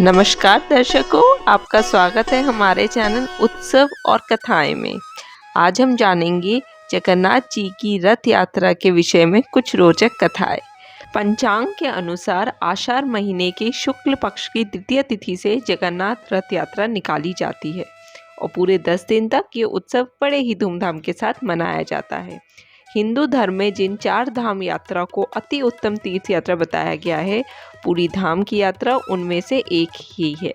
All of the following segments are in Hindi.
नमस्कार दर्शकों, आपका स्वागत है हमारे चैनल उत्सव और कथाएं में। आज हम जानेंगे जगन्नाथ जी की रथ यात्रा के विषय में कुछ रोचक कथाएं। पंचांग के अनुसार आषाढ़ महीने के शुक्ल पक्ष की द्वितीय तिथि से जगन्नाथ रथ यात्रा निकाली जाती है और पूरे 10 दिन तक ये उत्सव बड़े ही धूमधाम के साथ मनाया जाता है। हिंदू धर्म में जिन 4 धाम यात्रा को अति उत्तम तीर्थ यात्रा बताया गया है, पुरी धाम की यात्रा उनमें से एक ही है।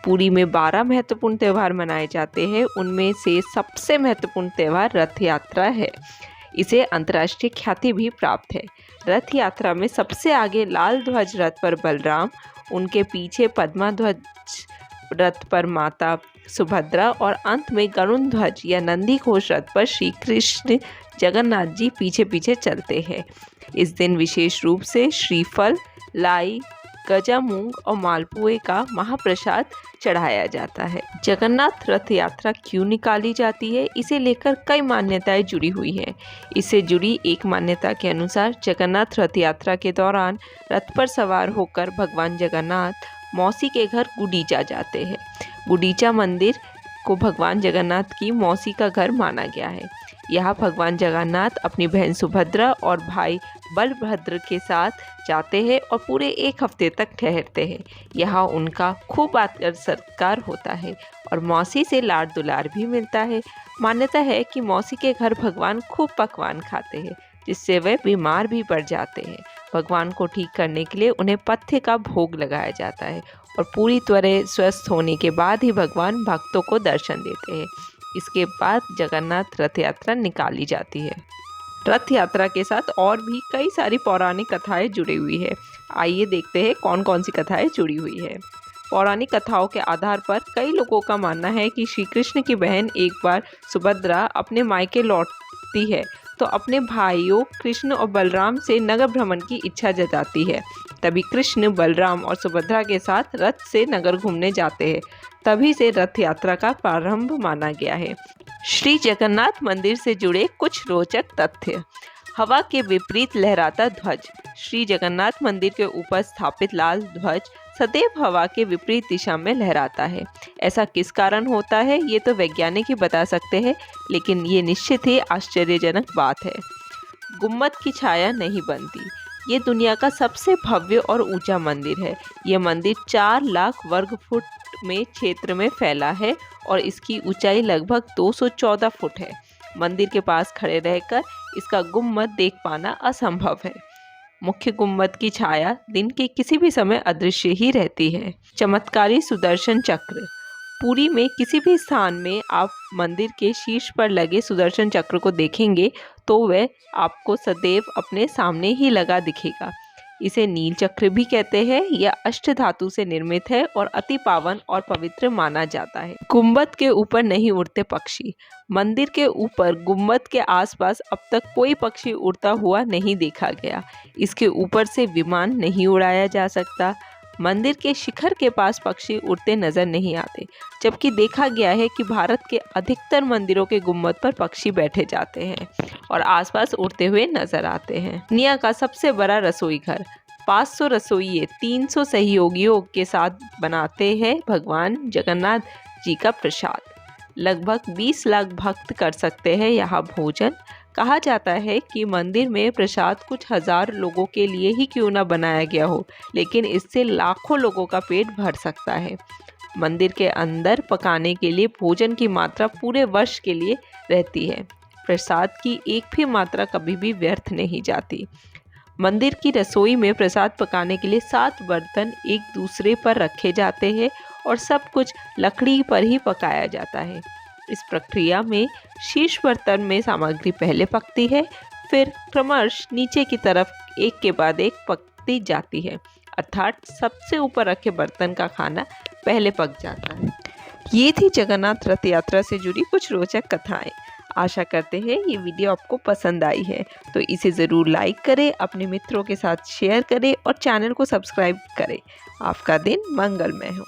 पुरी में 12 महत्वपूर्ण त्यौहार मनाए जाते हैं, उनमें से सबसे महत्वपूर्ण त्यौहार रथ यात्रा है। इसे अंतर्राष्ट्रीय ख्याति भी प्राप्त है। रथ यात्रा में सबसे आगे लाल ध्वज रथ पर बलराम, उनके पीछे पद्मा ध्वज रथ पर माता सुभद्रा और अंत में गरुण ध्वज या नंदी घोष रथ पर श्री कृष्ण जगन्नाथ जी पीछे पीछे चलते हैं। इस दिन विशेष रूप से श्रीफल, लाई, गजा मूंग और मालपुए का महाप्रसाद चढ़ाया जाता है। जगन्नाथ रथ यात्रा क्यों निकाली जाती है, इसे लेकर कई मान्यताएं जुड़ी हुई हैं। इससे जुड़ी एक मान्यता के अनुसार जगन्नाथ रथ यात्रा के दौरान रथ पर सवार होकर भगवान जगन्नाथ मौसी के घर गुडीचा जाते हैं। गुडीचा मंदिर को भगवान जगन्नाथ की मौसी का घर माना गया है। यहाँ भगवान जगन्नाथ अपनी बहन सुभद्रा और भाई बलभद्र के साथ जाते हैं और पूरे 1 हफ्ते तक ठहरते हैं। यहाँ उनका खूब आदर सत्कार होता है और मौसी से लाड दुलार भी मिलता है। मान्यता है कि मौसी के घर भगवान खूब पकवान खाते हैं, जिससे वे बीमार भी पड़ जाते हैं। भगवान को ठीक करने के लिए उन्हें पथ्य का भोग लगाया जाता है और पूरी तरह स्वस्थ होने के बाद ही भगवान भक्तों को दर्शन देते हैं। इसके बाद जगन्नाथ रथ यात्रा निकाली जाती है। रथ यात्रा के साथ और भी कई सारी पौराणिक कथाएं जुड़ी हुई है। आइए देखते हैं कौन कौन सी कथाएं जुड़ी हुई है। पौराणिक कथाओं के आधार पर कई लोगों का मानना है कि श्री कृष्ण की बहन एक बार सुभद्रा अपने मायके लौटती है तो अपने भाइयों कृष्ण और बलराम से नगर भ्रमण की इच्छा जताती है। तभी कृष्ण, बलराम और सुभद्रा के साथ रथ से नगर घूमने जाते हैं। तभी से रथ यात्रा का प्रारंभ माना गया है। श्री जगन्नाथ मंदिर से जुड़े कुछ रोचक तथ्य। हवा के विपरीत लहराता ध्वज। श्री जगन्नाथ मंदिर के ऊपर स्थापित लाल ध्वज सदैव हवा के विपरीत दिशा में लहराता है। ऐसा किस कारण होता है, ये तो वैज्ञानिक ही बता सकते हैं, लेकिन ये निश्चित ही आश्चर्यजनक बात है। गुम्बद की छाया नहीं बनती। ये दुनिया का सबसे भव्य और ऊंचा मंदिर है। ये मंदिर 4 लाख वर्ग फुट में क्षेत्र में फैला है और इसकी ऊंचाई लगभग 214 फुट है। मंदिर के पास खड़े रहकर इसका गुम्बद देख पाना असंभव है। मुख्य गुम्बद की छाया दिन के किसी भी समय अदृश्य ही रहती है। चमत्कारी सुदर्शन चक्र। पुरी में किसी भी स्थान में आप मंदिर के शीर्ष पर लगे सुदर्शन चक्र को देखेंगे तो वह आपको सदैव अपने सामने ही लगा दिखेगा। इसे नील चक्र भी कहते हैं। यह अष्ट धातु से निर्मित है और अति पावन और पवित्र माना जाता है। गुम्बद के ऊपर नहीं उड़ते पक्षी। मंदिर के ऊपर गुम्बद के आसपास अब तक कोई पक्षी उड़ता हुआ नहीं देखा गया। इसके ऊपर से विमान नहीं उड़ाया जा सकता। मंदिर के शिखर के पास पक्षी उड़ते नजर नहीं आते, जबकि देखा गया है कि भारत के अधिकतर मंदिरों के गुम्बद पर पक्षी बैठे जाते हैं और आसपास उड़ते हुए नजर आते हैं। दुनिया का सबसे बड़ा रसोई घर। 500 रसोइये 300 सहयोगियों के साथ बनाते हैं भगवान जगन्नाथ जी का प्रसाद। लगभग 20 लाख भक्त कर सकते हैं यहाँ भोजन। कहा जाता है कि मंदिर में प्रसाद कुछ हजार लोगों के लिए ही क्यों न बनाया गया हो, लेकिन इससे लाखों लोगों का पेट भर सकता है। मंदिर के अंदर पकाने के लिए भोजन की मात्रा पूरे वर्ष के लिए रहती है। प्रसाद की एक भी मात्रा कभी भी व्यर्थ नहीं जाती। मंदिर की रसोई में प्रसाद पकाने के लिए 7 बर्तन एक दूसरे पर रखे जाते हैं और सब कुछ लकड़ी पर ही पकाया जाता है। इस प्रक्रिया में शीर्ष बर्तन में सामग्री पहले पकती है, फिर क्रमश नीचे की तरफ एक के बाद एक पकती जाती है, अर्थात सबसे ऊपर रखे बर्तन का खाना पहले पक जाता है। ये थी जगन्नाथ रथ यात्रा से जुड़ी कुछ रोचक कथाएं। आशा करते हैं ये वीडियो आपको पसंद आई है, तो इसे ज़रूर लाइक करें, अपने मित्रों के साथ शेयर करें और चैनल को सब्सक्राइब करें। आपका दिन मंगलमय हो।